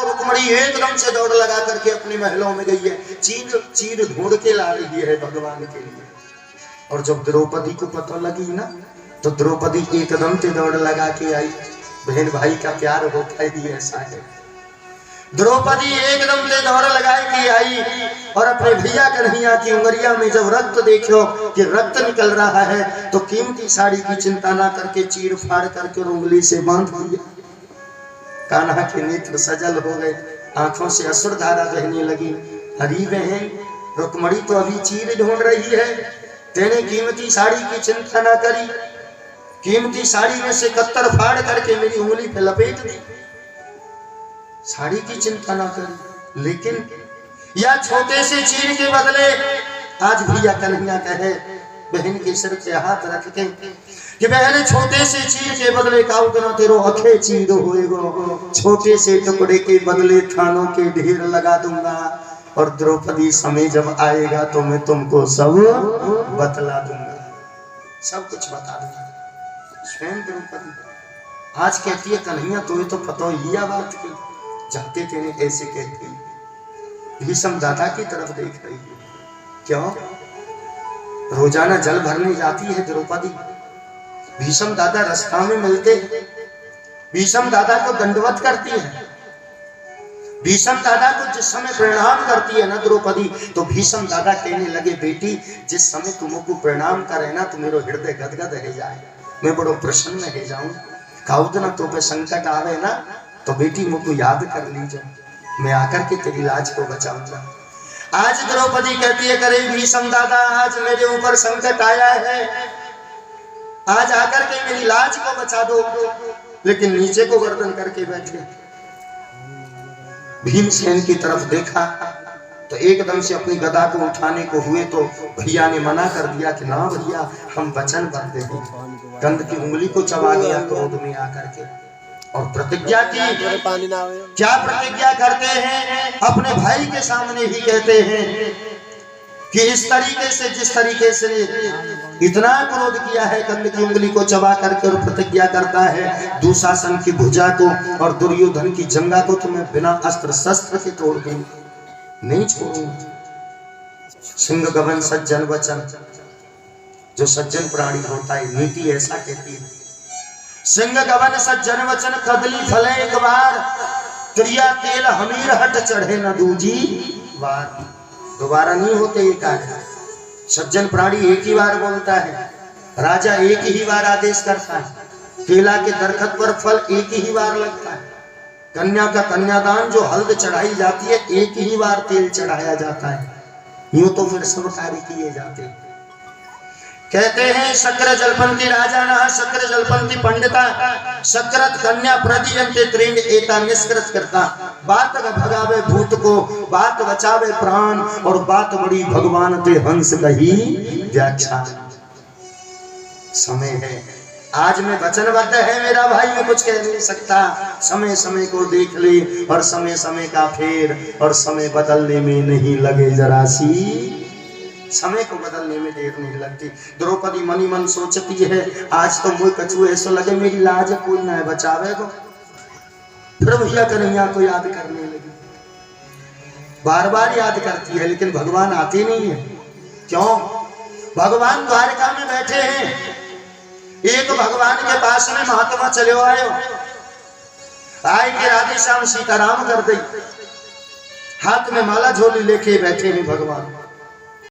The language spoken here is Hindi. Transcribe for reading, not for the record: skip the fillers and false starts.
तो रुक्मणी एकदम से दौड़ लगा करके अपने महलों में गई है, चीर ढूंढ के ला रही है भगवान के लिए। और जब द्रौपदी को पता लगी ना, तो द्रौपदी एकदम से दौड़ लगा के आई। बहन भाई का प्यार होता ही ऐसा है। द्रौपदी एकदम से दौड़ लगा के आई और अपने भैया कन्हैया की उंगलिया में जब रक्त देखो कि रक्त निकल रहा है, तो कीमती साड़ी की चिंता ना करके चीर फाड़ करके उंगली से बांध दिया। कान्हा के नेत्र सजल हो गए, आंखों से असुर धारा बहने लगी। हरी बहन, रुक्मणी तो अभी चीर ढूंढ रही है, तेने कीमती साड़ी की चिंता ना करी, कीमती साड़ी में से कत्तर फाड़ करके मेरी उंगली पे लपेट दी, साड़ी की चिंता ना करी। लेकिन या छोटे से चीर के बदले आज भैया कन्हैया कहे बहन के सिर पे हाथ रख के कि बहन छोटे से चीर के बदले काऊ करो तेरो अखे चीर होएगो, छोटे से टुकड़े के बदले थानों के ढेर लगा दूंगा, और द्रौपदी समय जब आएगा तो मैं तुमको सब बतला दूंगा, सब कुछ बता दूंगा। स्वयं द्रौपदी आज कहती है कन्हैया तुम्हें तो पता ही बात की, जाते तेने ऐसे कहती। भीष्म दादा की तरफ देख रही है, क्यों रोजाना जल भरने जाती है द्रौपदी। भीष्म दादा रास्ता में मिलते, भीष्म दादा को दंडवत करती है, भीष्म दादा को जिस समय प्रणाम करती है ना द्रौपदी, तो भीष्म दादा कहने लगे बेटी जिस समय तुमको प्रणाम करे ना तो मेरा हृदय गदगद रह जाए, मैं बड़ो प्रसन्न रह जाऊं। काउद ना तो पे संकट आवे ना तो बेटी मुझको याद कर लीजिए, मैं आकर के तेरी लाज को बचाऊंगा। आज द्रौपदी कहती है करे भीष्म दादा आज मेरे ऊपर संकट आया है, आज आकर के मेरी लाज को बचा दो, लेकिन नीचे को गर्दन करके बैठे। भीमसेन की तरफ देखा तो एकदम से अपनी गदा को उठाने को हुए, तो भैया ने मना कर दिया कि ना भैया हम वचन बंधे हैं। कंध की उंगली को चबा गया क्रोध में आकर के, और प्रतिज्ञा की। क्या प्रतिज्ञा करते हैं? अपने भाई के सामने ही कहते हैं कि इस तरीके से जिस तरीके से इतना क्रोध किया है, कंध की उंगली को चबा करके और प्रतिज्ञा करता है दुशासन की भुजा को और दुर्योधन की जंगा को तो मैं बिना अस्त्र शस्त्र के तोड़ दूं, नहीं छोड़ूंगा। सिंह गबन सज्जन वचन, जो सज्जन प्राणी होता है नीति ऐसा कहती है, सिंह गबन सज्जन वचन कदली फले एक बार, त्रिया तेल हमीर हट चढ़े न दूजी बार। दोबारा नहीं होते ये कार्य। सज्जन प्राणी एक ही बार बोलता है, राजा एक ही बार आदेश करता है, केला के दरखत पर फल एक ही बार लगता है, कन्या का कन्यादान जो हल्द चढ़ाई जाती है एक ही बार तेल चढ़ाया जाता है, यूं तो फिर सब कार्य किए जाते हैं। कहते हैं शक्र जलपंथी राजा ना शक्र जलपंथी पंडिता, शक्रत कन्या प्रदियंते त्रिंग एता निष्कृत करता। बात भगावे भूत को, बात बचावे प्राण, और बात बड़ी भगवान ते हंस कही व्याख्या। समय है आज में वचनबद्ध है मेरा भाई, मैं कुछ कह नहीं सकता। समय समय को देख ले और समय समय का फेर, और समय बदलने में नहीं लगे जरा सी, समय को बदलने में देर नहीं लगती। द्रौपदी मनी मन सोचती है आज तो मुझे कछुए ऐसा लगे मेरी लाज कोई ना है बचावे को। फिर भैया कन्हैया को याद करने लगी, बार बार याद करती है, लेकिन भगवान आते नहीं है। क्यों? भगवान द्वारका में बैठे हैं, एक भगवान के पास में महात्मा चले आयो, आए के राधे श्याम सीताराम कर दी, हाथ में माला झोली लेके बैठे हैं भगवान।